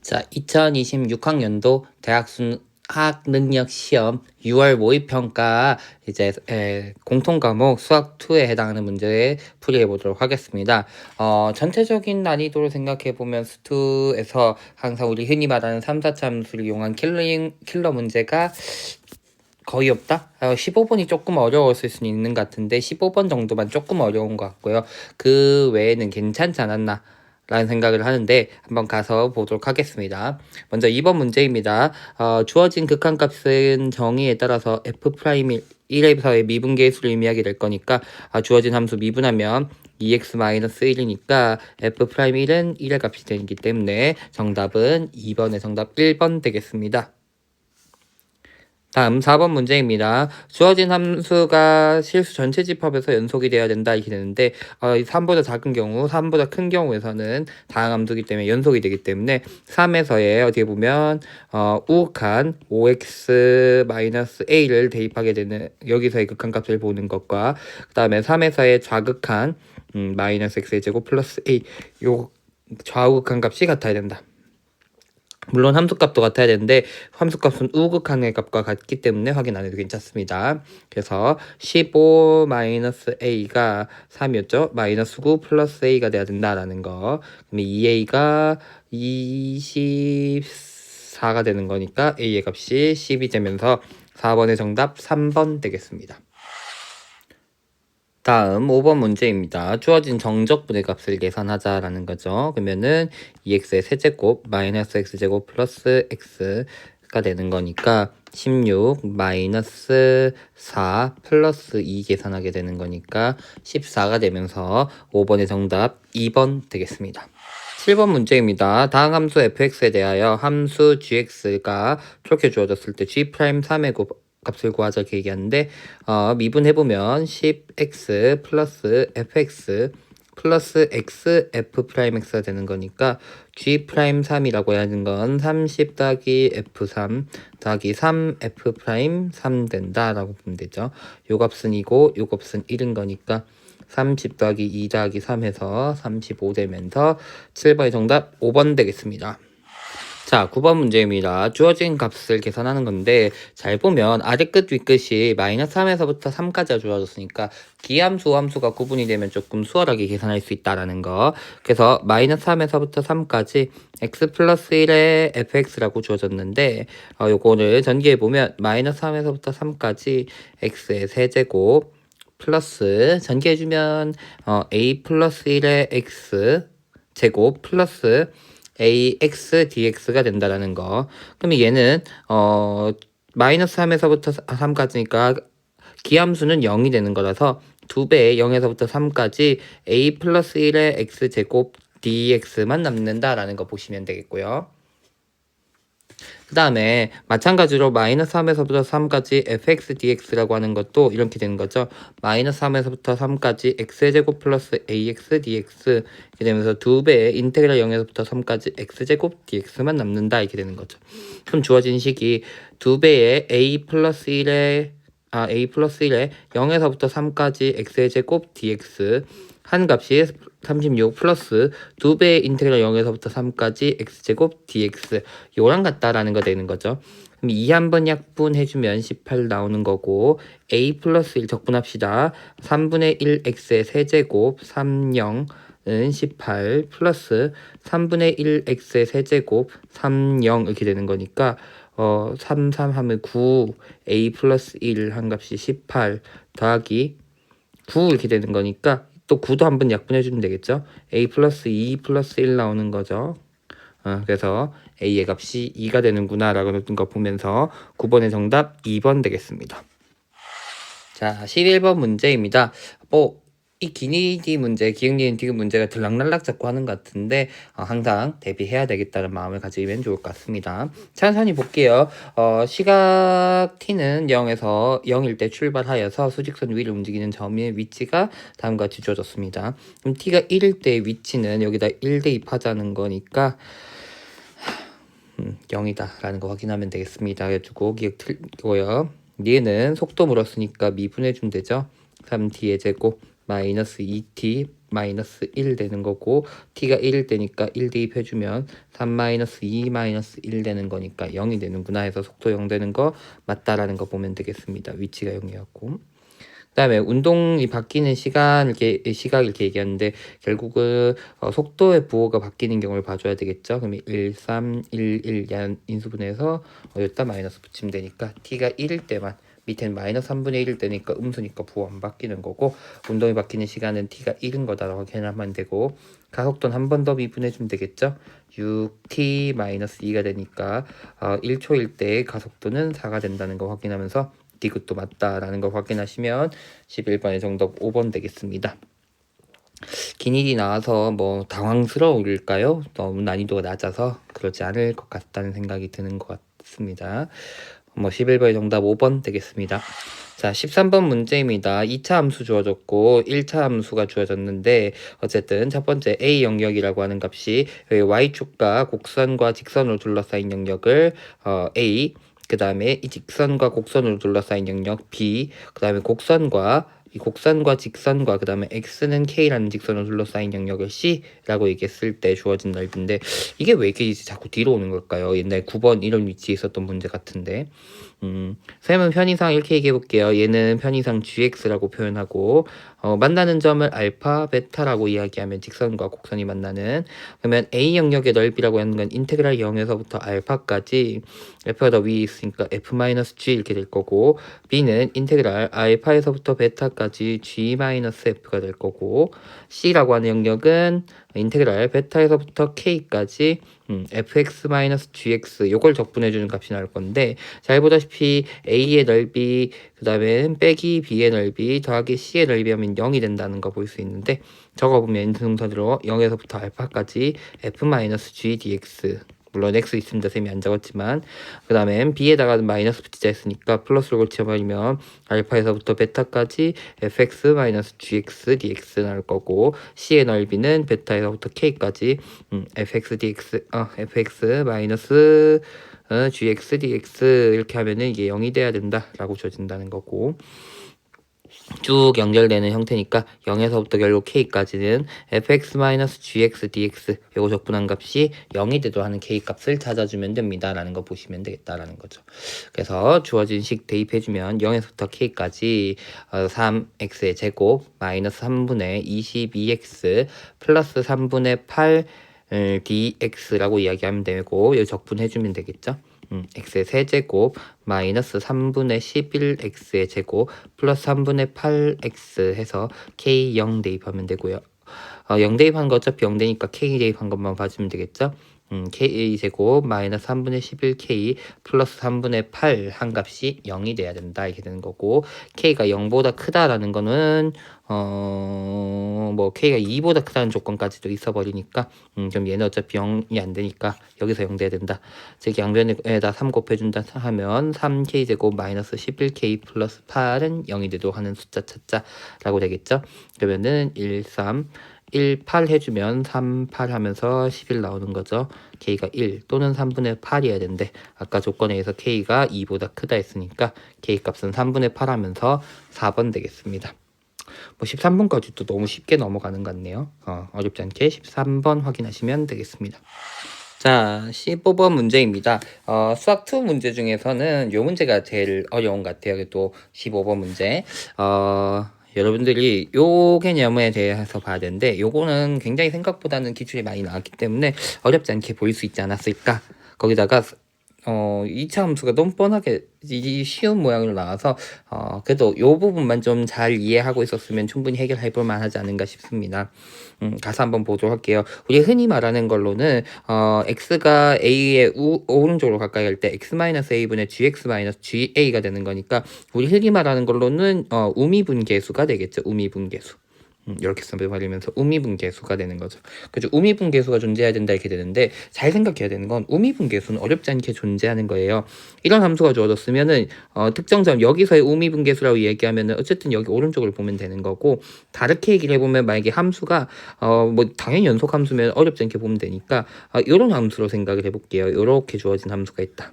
자, 2026학년도 대학 수학 능력 시험 6월 모의평가 이제 공통 과목 수학 2에 해당하는 문제 풀이해 보도록 하겠습니다. 전체적인 난이도를 생각해 보면 수2에서 항상 우리 흔히 말하는 3, 4차 함수를 이용한 킬러 문제가 거의 없다? 15번이 조금 어려웠을 수는 있는 것 같은데 15번 정도만 조금 어려운 것 같고요. 그 외에는 괜찮지 않았나? 라는 생각을 하는데 한번 가서 보도록 하겠습니다. 먼저 2번 문제입니다. 주어진 극한값은 정의에 따라서 f'1 1에서의 미분계의 수를 의미하게 될 거니까 주어진 함수 미분하면 2x-1이니까 f'1은 1의 값이 되기 때문에 정답은 2번의 정답 1번 되겠습니다. 다음 4번 문제입니다. 주어진 함수가 실수 전체 집합에서 연속이 되어야 된다 이렇게 되는데 3보다 작은 경우, 3보다 큰 경우에서는 다항 함수이기 때문에 연속이 되기 때문에 3에서의 어디에 보면 우극한 5x-a를 대입하게 되는 여기서의 극한값을 보는 것과 그 다음에 3에서의 좌극한 마이너스 x의 제곱 플러스 a 요 좌우극한 값이 같아야 된다. 물론 함수값도 같아야 되는데 함수값은 우극한의 값과 같기 때문에 확인 안 해도 괜찮습니다. 그래서 15-a가 3이었죠. 마이너스 9 플러스 a가 돼야 된다라는 거. 그럼 2a가 24가 되는 거니까 a의 값이 10이 되면서 4번의 정답 3번 되겠습니다. 다음 5번 문제입니다. 주어진 정적분의 값을 계산하자라는 거죠. 그러면은 2x의 세제곱 마이너스 x제곱 플러스 x가 되는 거니까 16 마이너스 4 플러스 2 계산하게 되는 거니까 14가 되면서 5번의 정답 2번 되겠습니다. 7번 문제입니다. 다음 함수 fx에 대하여 함수 gx가 이렇게 주어졌을 때 g'3의 값을 구하자 이렇게 얘기하는데 미분해보면 10x 플러스 fx 플러스 x f'x가 되는 거니까 g'3이라고 하는 건 30 더하기 f3 더하기 3 f'3 된다라고 보면 되죠. 요 값은 2고 요 값은 1인 거니까 30 더하기 2 더하기 3 해서 35 되면서 7번의 정답 5번 되겠습니다. 자, 9번 문제입니다. 주어진 값을 계산하는 건데 잘 보면 아래 끝 윗끝이 마이너스 3에서부터 3까지가 주어졌으니까 기함수 함수가 구분이 되면 조금 수월하게 계산할 수 있다라는 거. 그래서 마이너스 3에서부터 3까지 x 플러스 1의 fx라고 주어졌는데 요거를 전개해 보면 마이너스 3에서부터 3까지 x의 세제곱 플러스 전개해주면 a 플러스 1의 x 제곱 플러스 ax dx가 된다라는 거. 그러면 얘는 마이너스 3에서부터 3까지니까 기함수는 0이 되는 거라서 2배의 0에서부터 3까지 a 플러스 1의 x제곱 dx만 남는다라는 거 보시면 되겠고요. 그 다음에 마찬가지로 마이너스 3에서부터 3까지 fx dx라고 하는 것도 이렇게 되는 거죠. 마이너스 3에서부터 3까지 x제곱 플러스 ax dx 이렇게 되면서 2배의 인테그랄 0에서부터 3까지 x제곱 dx만 남는다 이렇게 되는 거죠. 그럼 주어진 식이 2배의 a 플러스 1의 0에서부터 3까지 x의 제곱 dx 한 값이 36 플러스 2배의 인테그랄 0에서부터 3까지 x제곱 dx 요랑 같다라는 거 되는 거죠. 그럼 2 한번 약분해주면 18 나오는 거고 a 플러스 1 적분합시다. 3분의 1 x의 세제곱 30은 18 플러스 3분의 1 x의 세제곱 30 이렇게 되는 거니까 3, 3 하면 9 a 플러스 1 한 값이 18 더하기 9 이렇게 되는 거니까 또 9도 한번 약분해주면 되겠죠. a 플러스 2 플러스 1 나오는 거죠. 그래서 a의 값이 2가 되는구나 라고 하는 거 보면서 9번의 정답 2번 되겠습니다. 자, 11번 문제입니다. 이 기니디 문제, 기억니은 디귿 문제가 들락날락 자꾸 하는 것 같은데 항상 대비해야 되겠다는 마음을 가지면 좋을 것 같습니다. 천천히 볼게요. 시각 t는 0에서 0일 때 출발하여서 수직선 위를 움직이는 점의 위치가 다음과 같이 주어졌습니다. 그럼 t가 1일 때 위치는 여기다 1 대입하자는 거니까 0이다 라는 거 확인하면 되겠습니다. 그래가지고 기억 틀고요. 얘는 속도 물었으니까 미분해주면 되죠. 3t의 제곱 마이너스 2t 마이너스 1 되는 거고 t가 1일 때니까 1 대입해주면 3 마이너스 2 마이너스 1 되는 거니까 0이 되는구나 해서 속도 0 되는 거 맞다라는 거 보면 되겠습니다. 위치가 0이었고 그다음에 운동이 바뀌는 시각 이렇게 얘기하는데 결국은 속도의 부호가 바뀌는 경우를 봐줘야 되겠죠. 그러면 1, 3, 1, 1 인수분해해서 여기다 마이너스 붙이면 되니까 t가 1일 때만 밑에는 마이너스 3분의 1일 때니까 음수니까 부호 안 바뀌는 거고 운동이 바뀌는 시간은 t가 1인 거다라고 확인하면 되고 가속도는 한 번 더 미분해주면 되겠죠. 6t 마이너스 2가 되니까 1초일 때 가속도는 4가 된다는 거 확인하면서 D굿도 맞다라는 걸 확인하시면 11번의 정답 5번 되겠습니다. 긴 일이 나와서 뭐 당황스러울까요? 너무 난이도가 낮아서 그렇지 않을 것 같다는 생각이 드는 것 같습니다. 11번의 정답 5번 되겠습니다. 자, 13번 문제입니다. 2차 함수 주어졌고 1차 함수가 주어졌는데 어쨌든 첫 번째 A 영역이라고 하는 값이 Y축과 곡선과 직선으로 둘러싸인 영역을 A 그 다음에 이 직선과 곡선으로 둘러싸인 영역 B 그 다음에 이 곡선과 직선과 그 다음에 x는 k라는 직선으로 둘러싸인 영역을 c라고 얘기했을 때 주어진 넓이인데 이게 왜 이렇게 자꾸 뒤로 오는 걸까요? 옛날 9번 이런 위치에 있었던 문제 같은데 쌤은 편의상 이렇게 얘기해 볼게요. 얘는 편의상 gx라고 표현하고 만나는 점을 알파, 베타라고 이야기하면 직선과 곡선이 만나는 그러면 a 영역의 넓이라고 하는 건 인테그랄 0에서부터 알파까지 f가 더 위에 있으니까 f-g 이렇게 될 거고 b는 인테그랄 알파에서부터 베타까지 g-f가 될 거고 c라고 하는 영역은 인테그랄 베타에서부터 k까지 fx-gx 요걸 적분해주는 값이 나올 건데 잘 보다시피 a의 넓이 그 다음에 빼기 b의 넓이 더하기 c의 넓이 하면 0이 된다는 거 볼 수 있는데 적어보면 인수동사대로 0에서부터 알파까지 f-g dx 물론 x 있습니다. 쌤이 안 적었지만 그 다음에 b에다가 마이너스 붙이자 했으니까 플러스로 고쳐버리면 알파에서부터 베타까지 fx-gx dx 나올 거고 c의 넓이는 베타에서부터 k까지 fx dx gx dx 이렇게 하면은 이게 0이 돼야 된다라고 줘진다는 거고 쭉 연결되는 형태니까 0에서부터 결국 k까지는 fx-gx dx 요거 적분한 값이 0이 되도록 하는 k값을 찾아주면 됩니다 라는 거 보시면 되겠다라는 거죠. 그래서 주어진 식 대입해주면 0에서부터 k까지 3x의 제곱 마이너스 3분의 22x 플러스 3분의 8 dx라고 이야기하면 되고 여기 적분해주면 되겠죠. x의 세제곱 마이너스 3분의 11x의 제곱 플러스 3분의 8x 해서 k 0 대입하면 되고요. 0 대입한 거 어차피 0 되니까 k 대입한 것만 봐주면 되겠죠. k 제곱 마이너스 3분의 11k 플러스 3분의 8 한 값이 0이 돼야 된다 이렇게 되는 거고 k가 0보다 크다라는 거는 뭐 k가 2보다 크다는 조건까지도 있어 버리니까 그럼 얘는 어차피 0이 안 되니까 여기서 0 돼야 된다. 즉 양변에다 3 곱해준다 하면 3k 제곱 마이너스 11k 플러스 8은 0이 되도록 하는 숫자 찾자라고 되겠죠. 그러면은 1, 3 1, 8 해주면 3, 8 하면서 11 나오는 거죠. k가 1 또는 3분의 8이어야 되는데 아까 조건에 의해서 k가 2보다 크다 했으니까 k 값은 3분의 8 하면서 4번 되겠습니다. 뭐 13번까지 또 너무 쉽게 넘어가는 것 같네요. 어렵지 않게 13번 확인하시면 되겠습니다. 자, 15번 문제입니다. 수학 2 문제 중에서는 이 문제가 제일 어려운 것 같아요. 그래도 15번 문제. 여러분들이 요 개념에 대해서 봐야 되는데 요거는 굉장히 생각보다는 기출이 많이 나왔기 때문에 어렵지 않게 보일 수 있지 않았을까. 거기다가 2차 함수가 너무 뻔하게 쉬운 모양으로 나와서 그래도 요 부분만 좀 잘 이해하고 있었으면 충분히 해결해 볼 만하지 않은가 싶습니다. 가서 한번 보도록 할게요. 우리 흔히 말하는 걸로는 x가 a의 오른쪽으로 가까이 갈 때 x-a분의 gx-ga가 되는 거니까 우리 흔히 말하는 걸로는 우미분계수가 되겠죠. 우미분계수. 이렇게 써버리면서 우미분계수가 되는 거죠. 그죠? 우미분계수가 존재해야 된다 이렇게 되는데 잘 생각해야 되는 건 우미분계수는 어렵지 않게 존재하는 거예요. 이런 함수가 주어졌으면은 특정 점 여기서의 우미분계수라고 얘기하면은 어쨌든 여기 오른쪽을 보면 되는 거고 다르게 얘기를 해보면 만약에 함수가 뭐 당연히 연속 함수면 어렵지 않게 보면 되니까 이런 함수로 생각을 해볼게요. 이렇게 주어진 함수가 있다.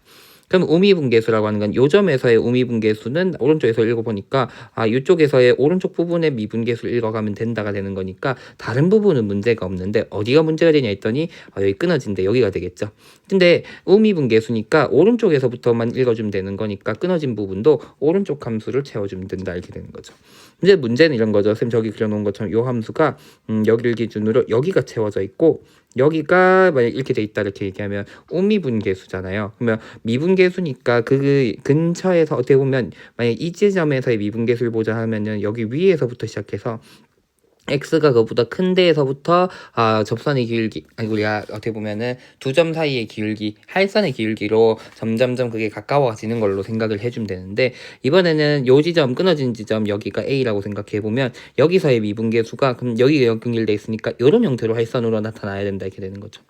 그럼 우미분계수라고 하는 건 요 점에서의 우미분계수는 오른쪽에서 읽어보니까 이쪽에서의 오른쪽 부분의 미분계수를 읽어가면 된다가 되는 거니까 다른 부분은 문제가 없는데 어디가 문제가 되냐 했더니 여기 끊어진데 여기가 되겠죠. 근데 우미분계수니까 오른쪽에서부터만 읽어주면 되는 거니까 끊어진 부분도 오른쪽 함수를 채워주면 된다 이렇게 되는 거죠. 이제 문제는 이런 거죠. 쌤 저기 그려놓은 것처럼 요 함수가 여기를 기준으로 여기가 채워져 있고 여기가 만약 이렇게 돼 있다 이렇게 얘기하면 우미분계수잖아요. 그러면 미분계수니까 그 근처에서 어떻게 보면 만약 이 지점에서의 미분계수를 보자 하면은 여기 위에서부터 시작해서 x가 그보다 큰 데에서부터 접선의 기울기 우리가 어떻게 보면은 두 점 사이의 기울기 할선의 기울기로 점점점 그게 가까워지는 걸로 생각을 해주면 되는데 이번에는 요 지점 끊어진 지점 여기가 a라고 생각해 보면 여기서의 미분계수가 그럼 여기가 연결돼 있으니까 이런 형태로 할선으로 나타나야 된다 이렇게 되는 거죠.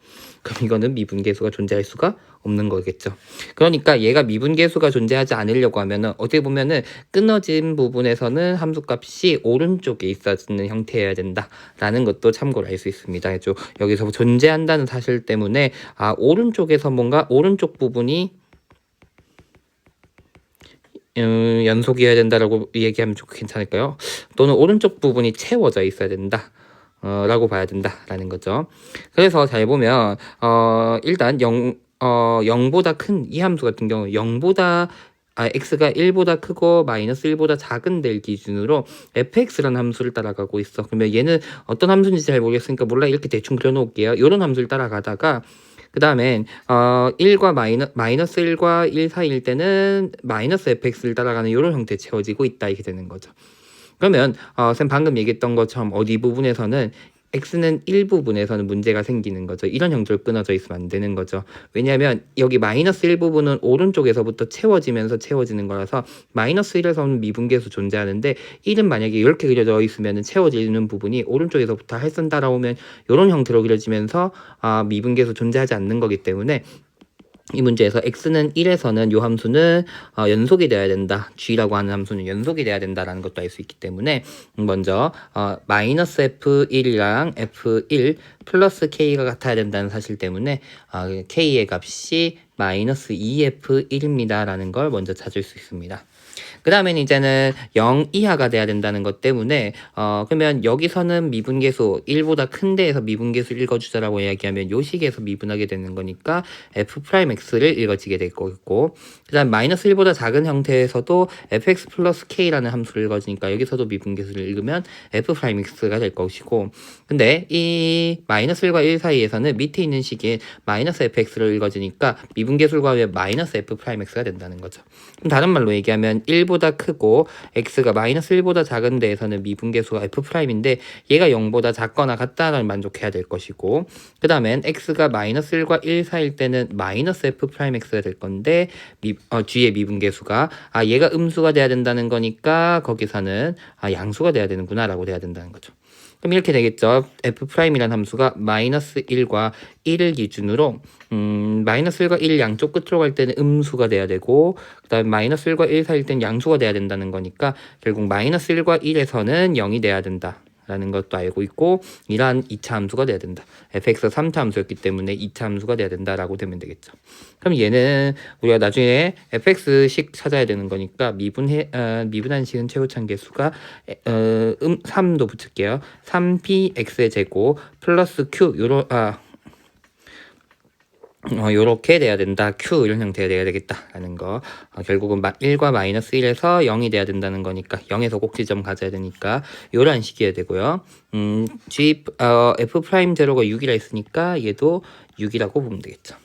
그럼 이거는 미분계수가 존재할 수가 없는 거겠죠. 그러니까 얘가 미분계수가 존재하지 않으려고 하면은 어떻게 보면은 끊어진 부분에서는 함수값이 오른쪽에 있어지는 형태여야 된다라는 것도 참고로 알 수 있습니다. 여기서 존재한다는 사실 때문에 오른쪽에서 뭔가 오른쪽 부분이 연속이어야 된다라고 얘기하면 좀 괜찮을까요? 또는 오른쪽 부분이 채워져 있어야 된다. 라고 봐야 된다라는 거죠. 그래서 잘 보면 일단 0보다 큰 이 함수 같은 경우 0보다 x가 1보다 크고 마이너스 1보다 작은 데를 기준으로 fx라는 함수를 따라가고 있어. 그러면 얘는 어떤 함수인지 잘 모르겠으니까 몰라 이렇게 대충 그려놓을게요. 이런 함수를 따라가다가 그 다음엔 1과 마이너스 1과 1 사이일 때는 마이너스 fx를 따라가는 이런 형태에 채워지고 있다 이렇게 되는 거죠. 그러면 쌤 방금 얘기했던 것처럼 어디 부분에서는 x는 일부분에서는 문제가 생기는 거죠. 이런 형태로 끊어져 있으면 안 되는 거죠. 왜냐하면 여기 마이너스 1부분은 오른쪽에서부터 채워지면서 채워지는 거라서 마이너스 1에서는 미분계수 존재하는데 1은 만약에 이렇게 그려져 있으면 채워지는 부분이 오른쪽에서부터 할선 따라오면 이런 형태로 그려지면서 미분계수 존재하지 않는 거기 때문에 이 문제에서 x는 1에서는 이 함수는 연속이 돼야 된다. g라고 하는 함수는 연속이 돼야 된다라는 것도 알 수 있기 때문에 먼저 마이너스 f1이랑 f1 플러스 k가 같아야 된다는 사실 때문에 k의 값이 마이너스 2f1입니다. 라는 걸 먼저 찾을 수 있습니다. 그 다음엔 이제는 0 이하가 돼야 된다는 것 때문에 그러면 여기서는 미분계수 1보다 큰 데에서 미분계수 읽어주자라고 이야기하면 요 식에서 미분하게 되는 거니까 f'x를 읽어지게 될 거고 그 다음 마이너스 1보다 작은 형태에서도 fx 플러스 k라는 함수를 읽어지니까 여기서도 미분계수를 읽으면 f'x가 될 것이고 근데 이 마이너스 1과 1 사이에서는 밑에 있는 식인 마이너스 fx를 읽어지니까 미분계수를 하면 마이너스 f'x가 된다는 거죠. 그럼 다른 말로 얘기하면 1보다 크고 x가 마이너스 1보다 작은 데에서는 미분계수가 f'인데 얘가 0보다 작거나 같다를 만족해야 될 것이고 그 다음엔 x가 마이너스 1과 1 사이일 때는 마이너스 f'x가 될 건데 g의 미분계수가 얘가 음수가 돼야 된다는 거니까 거기서는 양수가 돼야 되는구나 라고 돼야 된다는 거죠. 그럼 이렇게 되겠죠. f'이라는 함수가 마이너스 1과 1을 기준으로 마이너스 1과 1 양쪽 끝으로 갈 때는 음수가 돼야 되고 그 다음에 마이너스 1과 1 사이일 때는 양수가 돼야 된다는 거니까 결국 마이너스 1과 1에서는 0이 돼야 된다. 라는 것도 알고 있고 이러한 2차 함수가 돼야 된다. fx가 3차 함수였기 때문에 2차 함수가 돼야 된다라고 되면 되겠죠. 그럼 얘는 우리가 나중에 fx식 찾아야 되는 거니까 미분한 식은 최고참 계수가 3도 붙일게요. 3px의 제곱 플러스 q 요렇게 돼야 된다. Q 이런 형태가 돼야 되겠다라는 거. 결국은 1과 마이너스 1에서 0이 돼야 된다는 거니까 0에서 꼭지점 가져야 되니까 요런 식이어야 되고요. f'0가 6이라 했으니까 얘도 6이라고 보면 되겠죠.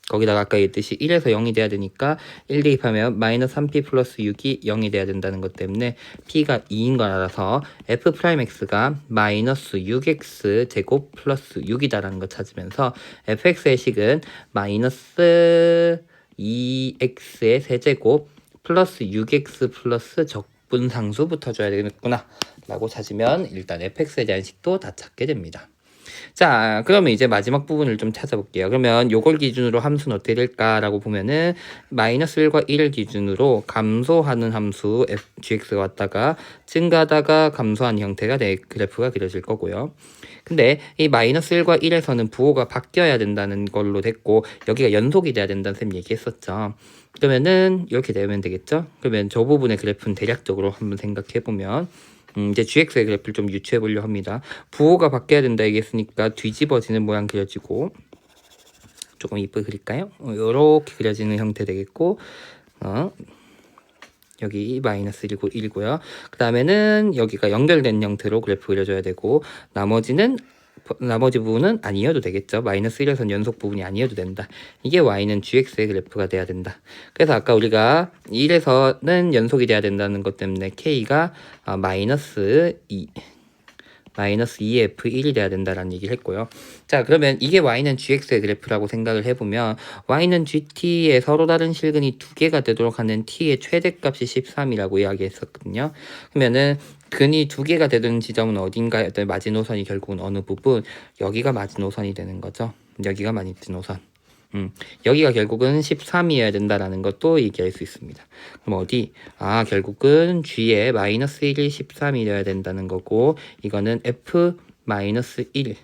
거기다가 아까 얘기했듯이 1에서 0이 돼야 되니까 1 대입하면 마이너스 3p 플러스 6이 0이 돼야 된다는 것 때문에 p가 2인 걸 알아서 f'x가 마이너스 6x 제곱 플러스 6이다라는 걸 찾으면서 fx의 식은 마이너스 2x의 세제곱 플러스 6x 플러스 적분상수 붙어줘야 되겠구나 라고 찾으면 일단 fx에 대한 식도 다 찾게 됩니다. 자, 그러면 이제 마지막 부분을 좀 찾아볼게요. 그러면 요걸 기준으로 함수는 어떻게 될까라고 보면은 마이너스 1과 1을 기준으로 감소하는 함수 gx가 왔다가 증가하다가 감소하는 형태가 내 그래프가 그려질 거고요. 근데 이 마이너스 1과 1에서는 부호가 바뀌어야 된다는 걸로 됐고 여기가 연속이 돼야 된다는 셈 얘기했었죠. 그러면은 이렇게 되면 되겠죠? 그러면 저 부분의 그래프는 대략적으로 한번 생각해 보면 이제 gx의 그래프를 좀 유추해 보려 합니다. 부호가 바뀌어야 된다 얘기했으니까 뒤집어지는 모양 그려지고 조금 이쁘게 그릴까요? 이렇게 그려지는 형태 되겠고 여기 마이너스 1이고 1이고요. 그 다음에는 여기가 연결된 형태로 그래프 그려줘야 되고 나머지 부분은 아니어도 되겠죠. 마이너스 1에서는 연속 부분이 아니어도 된다. 이게 y는 gx의 그래프가 돼야 된다. 그래서 아까 우리가 1에서는 연속이 돼야 된다는 것 때문에 k가 마이너스 2f1이 돼야 된다라는 얘기를 했고요. 자, 그러면 이게 y는 gx의 그래프라고 생각을 해보면 y는 gt의 서로 다른 실근이 두 개가 되도록 하는 t의 최대값이 13이라고 이야기했었거든요. 그러면은 근이 두 개가 되는 지점은 어딘가에 어떤 마지노선이 결국은 어느 부분, 여기가 마지노선이 되는 거죠. 여기가 마지노선. 여기가 결국은 13이어야 된다라는 것도 얘기할 수 있습니다. 그럼 어디? 결국은 g의 마이너스 1이 13이어야 된다는 거고 이거는 f 마이너스 1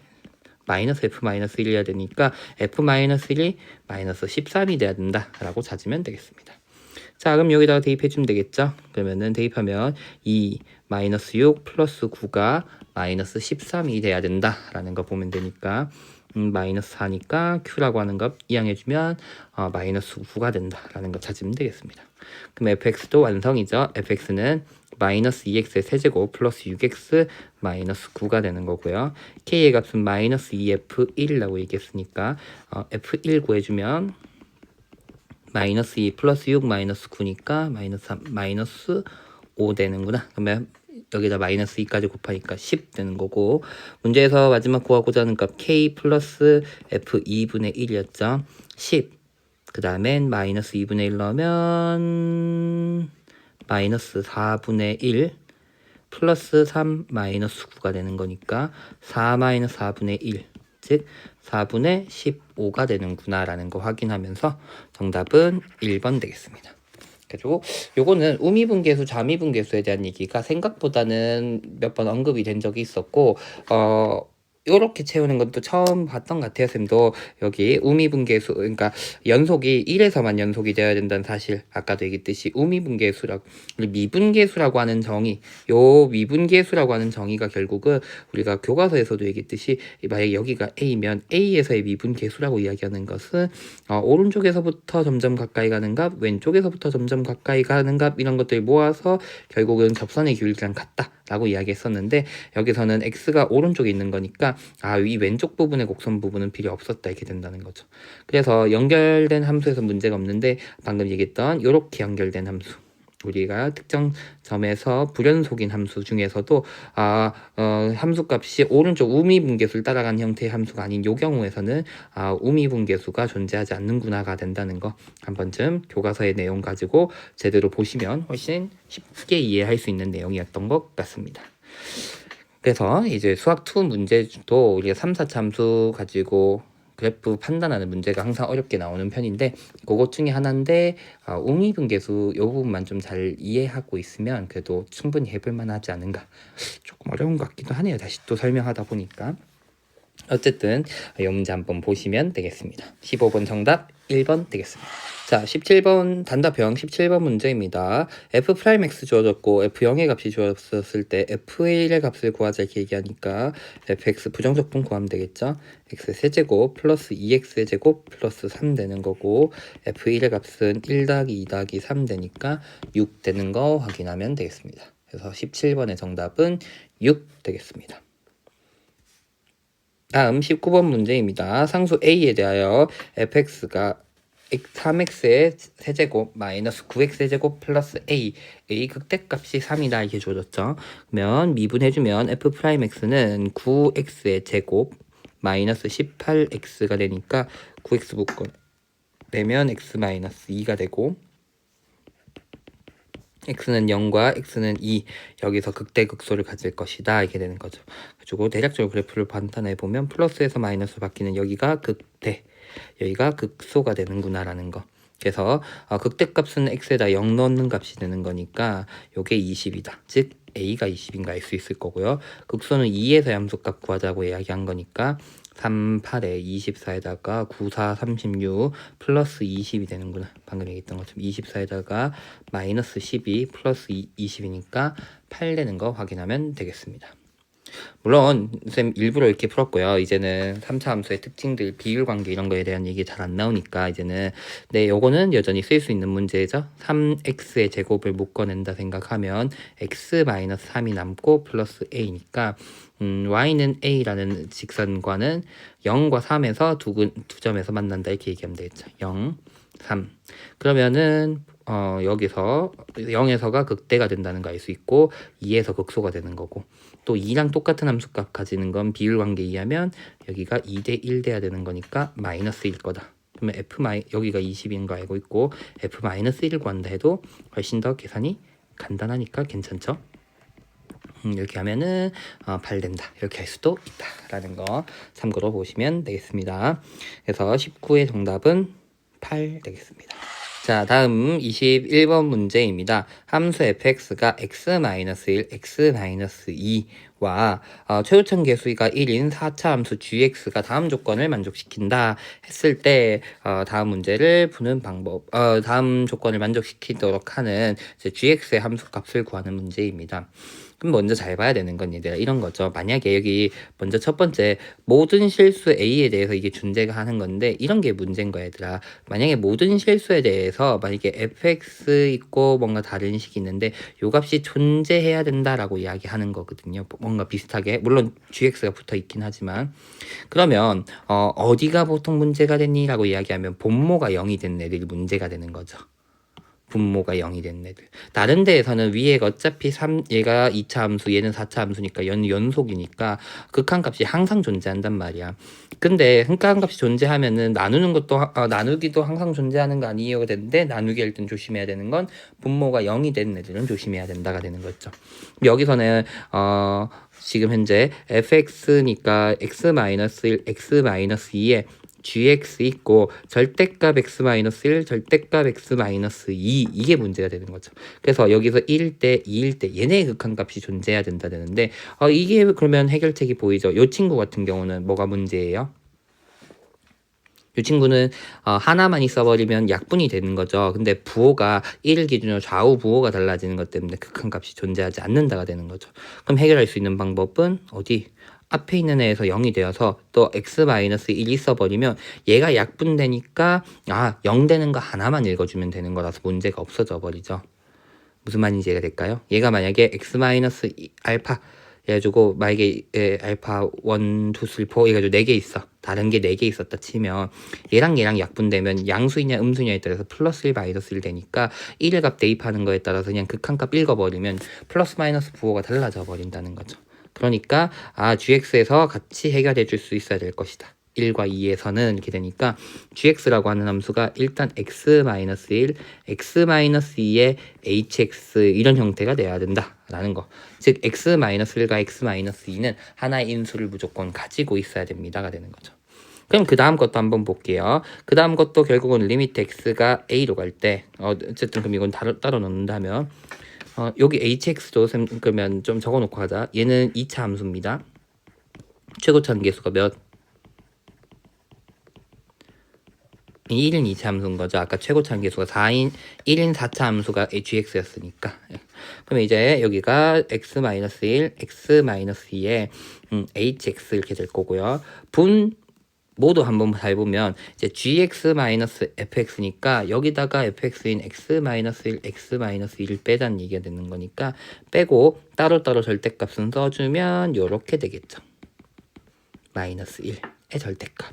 마이너스 f 마이너스 1이어야 되니까 f 마이너스 1이 마이너스 13이 돼야 된다라고 찾으면 되겠습니다. 자, 그럼 여기다가 대입해주면 되겠죠? 그러면은 대입하면 2 마이너스 6 플러스 9가 마이너스 13이 돼야 된다라는 거 보면 되니까 마이너스 4니까 q라고 하는 것 이항해주면 마이너스 9가 된다라는 거 찾으면 되겠습니다. 그럼 fx도 완성이죠. fx는 마이너스 2x의 세제곱 플러스 6x 마이너스 9가 되는 거고요. k의 값은 마이너스 2f1이라고 얘기했으니까 f1 구해주면 마이너스 2 플러스 6 마이너스 9니까 마이너스 3 마이너스 5 되는구나. 그러면 여기다 마이너스 2까지 곱하니까 10 되는 거고 문제에서 마지막 구하고자 하는 값 k 플러스 f 2분의 1이었죠. 10. 그 다음엔 마이너스 2분의 1 넣으면 마이너스 4분의 1 플러스 3 마이너스 9가 되는 거니까 4 마이너스 4분의 1 즉 4분의 15가 되는구나 라는 거 확인하면서 정답은 1번 되겠습니다. 그리고 요거는 우미분계수, 자미분계수에 대한 얘기가 생각보다는 몇 번 언급이 된 적이 있었고 요렇게 채우는 것도 처음 봤던 것 같아요. 쌤도 여기 우미분계수 그러니까 연속이 1에서만 연속이 되어야 된다는 사실 아까도 얘기했듯이 우미분계수라고 미분계수라고 하는 정의 요 미분계수라고 하는 정의가 결국은 우리가 교과서에서도 얘기했듯이 만약에 여기가 A면 A에서의 미분계수라고 이야기하는 것은 오른쪽에서부터 점점 가까이 가는 값 왼쪽에서부터 점점 가까이 가는 값 이런 것들 모아서 결국은 접선의 기울기랑 같다라고 이야기했었는데 여기서는 X가 오른쪽에 있는 거니까 이 왼쪽 부분의 곡선 부분은 필요 없었다 이렇게 된다는 거죠. 그래서 연결된 함수에서 문제가 없는데 방금 얘기했던 이렇게 연결된 함수 우리가 특정 점에서 불연속인 함수 중에서도 함수값이 오른쪽 우미분계수를 따라가는 형태의 함수가 아닌 요 경우에서는 우미분계수가 존재하지 않는구나가 된다는 거 한 번쯤 교과서의 내용 가지고 제대로 보시면 훨씬 쉽게 이해할 수 있는 내용이었던 것 같습니다. 그래서 이제 수학2 문제도 우리가 3, 4차 함수 가지고 그래프 판단하는 문제가 항상 어렵게 나오는 편인데 그것 중에 하나인데 우미분계수 이 부분만 좀 잘 이해하고 있으면 그래도 충분히 해볼 만하지 않은가. 조금 어려운 것 같기도 하네요. 다시 또 설명하다 보니까. 어쨌든 이 문제 한번 보시면 되겠습니다. 15번 정답 1번 되겠습니다. 자, 17번 단답형 17번 문제입니다. f'x 주어졌고 f0의 값이 주어졌을 때 f1의 값을 구하자 이렇게 얘기하니까 fx 부정적분 구하면 되겠죠. x 세제곱 플러스 2x의 제곱 플러스 3 되는 거고 f1의 값은 1 더하기 2 더하기 3 되니까 6 되는 거 확인하면 되겠습니다. 그래서 17번의 정답은 6 되겠습니다. 다음 19번 문제입니다. 상수 A에 대하여 fx가 3x의 세제곱 마이너스 9x의 제곱 플러스 a 극대값이 3이다 이렇게 줘줬죠. 그러면 미분해주면 f'x는 9x의 제곱 마이너스 18x가 되니까 9x 묶어 내면 x 마이너스 2가 되고 x는 0과 x는 2 여기서 극대극소를 가질 것이다 이렇게 되는 거죠. 그리고 대략적으로 그래프를 판단해 보면 플러스에서 마이너스로 바뀌는 여기가 극대 여기가 극소가 되는구나 라는 거. 그래서 극대값은 x에다 0 넣는 값이 되는 거니까 요게 20이다. 즉 a가 20인가 알 수 있을 거고요. 극소는 2에서 함수값 구하자고 이야기한 거니까 3, 8에 24에다가 9, 4, 36 플러스 20이 되는구나. 방금 얘기했던 것처럼 24에다가 마이너스 12 플러스 20이니까 8 되는 거 확인하면 되겠습니다. 물론 쌤 일부러 이렇게 풀었고요. 이제는 3차 함수의 특징들, 비율 관계 이런 거에 대한 얘기 잘 안 나오니까 이제는 네, 요거는 여전히 쓸 수 있는 문제죠. 3x의 제곱을 묶어낸다 생각하면 x-3이 남고 플러스 a니까 y는 a라는 직선과는 0과 3에서 두 점에서 만난다 이렇게 얘기하면 되겠죠. 0, 3. 그러면은 여기서 0에서가 극대가 된다는 거 알 수 있고 2에서 극소가 되는 거고 또 2랑 똑같은 함수값 가지는 건 비율 관계에 의하면 여기가 2대 1 돼야 되는 거니까 마이너스일 거다. 그러면 여기가 20인 거 알고 있고 f-1을 구한다 해도 훨씬 더 계산이 간단하니까 괜찮죠? 이렇게 하면은 8 된다 이렇게 할 수도 있다라는 거 참고로 보시면 되겠습니다. 그래서 19의 정답은 8 되겠습니다. 자, 다음 21번 문제입니다. 함수 fx가 x-1, x-2와 최우천 계수가 1인 4차 함수 gx가 다음 조건을 만족시킨다 했을 때 다음 문제를 푸는 방법, 다음 조건을 만족시키도록 하는 gx의 함수 값을 구하는 문제입니다. 그럼 먼저 잘 봐야 되는 건 얘들아 이런 거죠. 만약에 여기 먼저 첫 번째 모든 실수 A에 대해서 이게 존재가 하는 건데 이런 게 문제인 거야 얘들아. 만약에 모든 실수에 대해서 만약에 fx 있고 뭔가 다른 식이 있는데 요 값이 존재해야 된다라고 이야기하는 거거든요. 뭔가 비슷하게 물론 gx가 붙어 있긴 하지만 그러면 어디가 보통 문제가 됐니? 라고 이야기하면 분모가 0이 된 애들이 문제가 되는 거죠. 분모가 0이 된 애들. 다른 데에서는 위에가 어차피 얘가 2차 함수, 얘는 4차 함수니까 연속이니까 극한값이 항상 존재한단 말이야. 근데 극한값이 존재하면은 나누는 것도 나누기도 항상 존재하는 거 아니에요 되는데 나누기 할 땐 조심해야 되는 건 분모가 0이 된 애들은 조심해야 된다가 되는 거죠. 여기서는 지금 현재 fx니까 x-1, x-2에 gx 있고 절대값 x-1 절대값 x-2 이게 문제가 되는 거죠. 그래서 여기서 1대 2일 때 얘네의 극한값이 존재해야 된다 되는데 이게 그러면 해결책이 보이죠. 요 친구 같은 경우는 뭐가 문제예요? 이 친구는 하나만 있어버리면 약분이 되는 거죠. 근데 부호가 1을 기준으로 좌우 부호가 달라지는 것 때문에 극한값이 존재하지 않는다가 되는 거죠. 그럼 해결할 수 있는 방법은 어디? 앞에 있는 애에서 0이 되어서 또 x-1 있어버리면 얘가 약분되니까 0 되는 거 하나만 읽어주면 되는 거라서 문제가 없어져 버리죠. 무슨 말인지 이해가 될까요? 얘가 만약에 x-알파 해가지고 만약에 알파 1, 2, 3, 4 해가지고 4개 있어. 다른 게 4개 있었다 치면 얘랑 약분되면 양수이냐 음수냐에 따라서 플러스 1, 마이너스 1 되니까 1의 값 대입하는 거에 따라서 그냥 극한값 읽어버리면 플러스 마이너스 부호가 달라져 버린다는 거죠. 그러니까 gx에서 같이 해결해 줄 수 있어야 될 것이다. 1과 2에서는 이렇게 되니까 gx라고 하는 함수가 일단 x-1, x-2의 hx 이런 형태가 돼야 된다라는 거. 즉 x-1과 x-2는 하나의 인수를 무조건 가지고 있어야 됩니다가 되는 거죠. 그럼 그 다음 것도 한번 볼게요. 그 다음 것도 결국은 리미트 x가 a로 갈 때 어쨌든 그럼 이건 따로 넣는다면 여기 hx도 그러면 좀 적어놓고 하자. 얘는 2차 함수입니다. 최고차 계수가 몇? 1인 2차 함수인 거죠. 아까 최고차 계수가 4인 1인 4차 함수가 gx였으니까. 그럼 이제 여기가 x-1, x-2에 hx 이렇게 될 거고요. 모두 한번 잘 보면 이제 gx-fx니까 여기다가 fx인 x-1, x-2를 빼자는 얘기가 되는 거니까 빼고 따로따로 절대값은 써주면 요렇게 되겠죠. 마이너스 1의 절대값.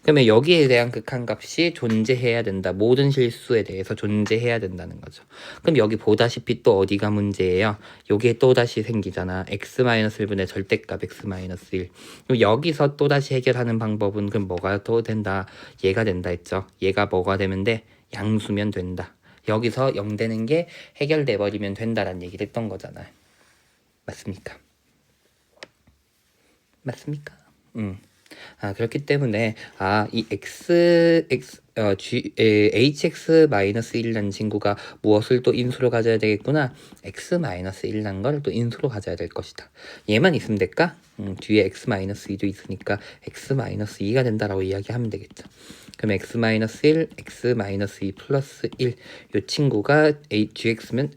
그러면 여기에 대한 극한값이 존재해야 된다. 모든 실수에 대해서 존재해야 된다는 거죠. 그럼 여기 보다시피 또 어디가 문제예요? 여기에 또다시 생기잖아. x-1분의 절대값 x-1. 그럼 여기서 또다시 해결하는 방법은 그럼 뭐가 또 된다? 얘가 된다 했죠. 얘가 뭐가 되면 돼? 양수면 된다. 여기서 0 되는 게 해결돼 버리면 된다라는 얘기를 했던 거잖아요. 맞습니까? 맞습니까? 그렇기 때문에 이 hx-1이라는 친구가 무엇을 또 인수로 가져야 되겠구나. x-1이라는 걸 또 인수로 가져야 될 것이다. 얘만 있으면 될까? 뒤에 x-2도 있으니까 x-2가 된다라고 이야기하면 되겠죠. 그럼 x-1, x-2 플러스 1. 이 친구가 hx면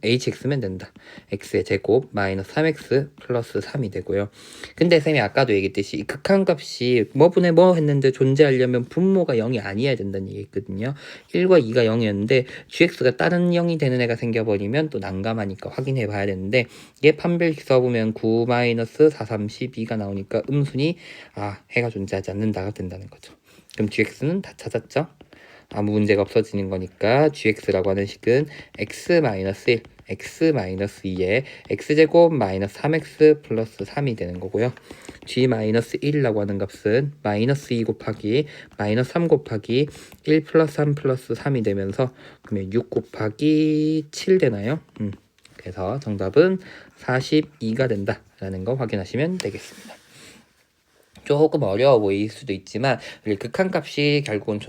된다. x의 제곱 마이너스 3x 플러스 3이 되고요. 근데 쌤이 아까도 얘기했듯이 이 극한값이 뭐분의 뭐 했는데 존재하려면 분모가 0이 아니어야 된다는 얘기했거든요. 1과 2가 0이었는데 gx가 다른 0이 되는 애가 생겨버리면 또 난감하니까 확인해 봐야 되는데 얘 판별식 써보면 9 마이너스 4, 3, 12가 나오니까 음순이 해가 존재하지 않는다가 된다는 거죠. 그럼 gx는 다 찾았죠? 아무 문제가 없어지는 거니까 gx라고 하는 식은 x-1, x-2에 x제곱 마이너스 3x 플러스 3이 되는 거고요. g-1이라고 하는 값은 마이너스 2 곱하기 마이너스 3 곱하기 1 플러스 3 플러스 3이 되면서 그러면 6 곱하기 7 되나요? 그래서 정답은 42가 된다라는 거 확인하시면 되겠습니다. 조금 어려워 보일 수도 있지만 우리 극한값이 결국은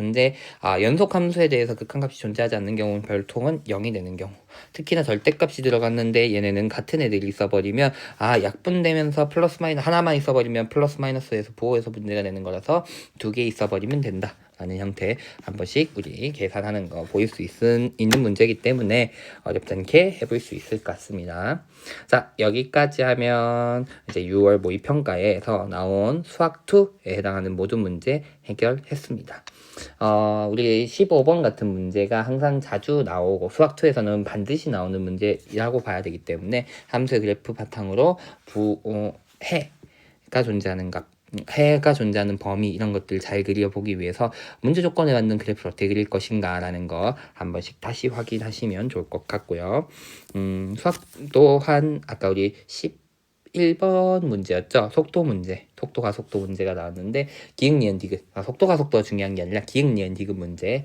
연속함수에 대해서 극한값이 존재하지 않는 경우는 별통은 0이 되는 경우, 특히나 절대값이 들어갔는데 얘네는 같은 애들이 있어버리면 약분되면서 플러스 마이너스 하나만 있어버리면 플러스 마이너스에서 부호에서 문제가 되는 거라서 2개 있어버리면 된다 라는 형태 한 번씩 우리 계산하는 거 보일 수 있는 문제이기 때문에 어렵지 않게 해볼 수 있을 것 같습니다. 자, 여기까지 하면 이제 6월 모의평가에서 나온 수학2에 해당하는 모든 문제 해결했습니다. 우리 15번 같은 문제가 항상 자주 나오고 수학2에서는 반드시 나오는 문제라고 봐야 되기 때문에 함수의 그래프 바탕으로 해가 존재하는 값, 해가 존재하는 범위 이런 것들 잘 그려보기 위해서 문제 조건에 맞는 그래프를 어떻게 그릴 것인가 라는 거 한 번씩 다시 확인하시면 좋을 것 같고요. 수학 또한 아까 우리 11번 문제였죠. 속도 문제, 속도 가속도 문제가 나왔는데 기역 니은 디귿, 속도가 속도가 중요한 게 아니라 기역 니은 디귿 문제,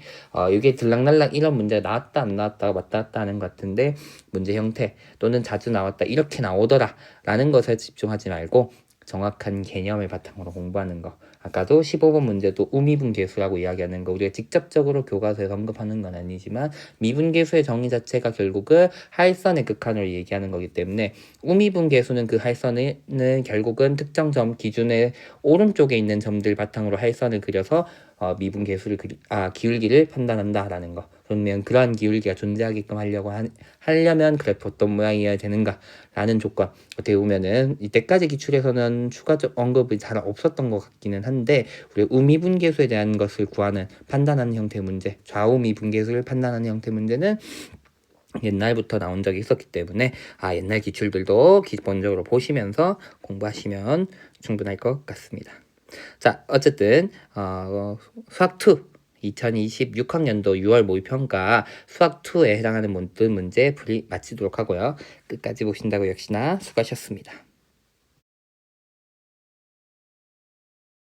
이게 들락날락 이런 문제가 나왔다 안 나왔다 왔다 갔다 하는 것 같은데 문제 형태 또는 자주 나왔다 이렇게 나오더라 라는 것에 집중하지 말고 정확한 개념을 바탕으로 공부하는 거. 아까도 15번 문제도 우미분계수라고 이야기하는 거 우리가 직접적으로 교과서에서 언급하는 건 아니지만 미분계수의 정의 자체가 결국은 하일선의 극한을 얘기하는 거기 때문에 우미분계수는 그 하일선은 결국은 특정 점 기준의 오른쪽에 있는 점들 바탕으로 하일선을 그려서 미분계수를 기울기를 판단한다라는 거. 그러면 그러한 기울기가 존재하게끔 하려면 그래프 어떤 모양이어야 되는가 라는 조건. 어떻게 보면은 이때까지 기출에서는 추가적 언급이 잘 없었던 것 같기는 한데 우리 우미분계수에 대한 것을 판단하는 형태 문제, 좌우미분계수를 판단하는 형태 문제는 옛날부터 나온 적이 있었기 때문에 옛날 기출들도 기본적으로 보시면서 공부하시면 충분할 것 같습니다. 자, 어쨌든 수학2 2026학년도 6월 모의평가 수학2에 해당하는 모든 문제 풀이 마치도록 하고요. 끝까지 보신다고 역시나 수고하셨습니다.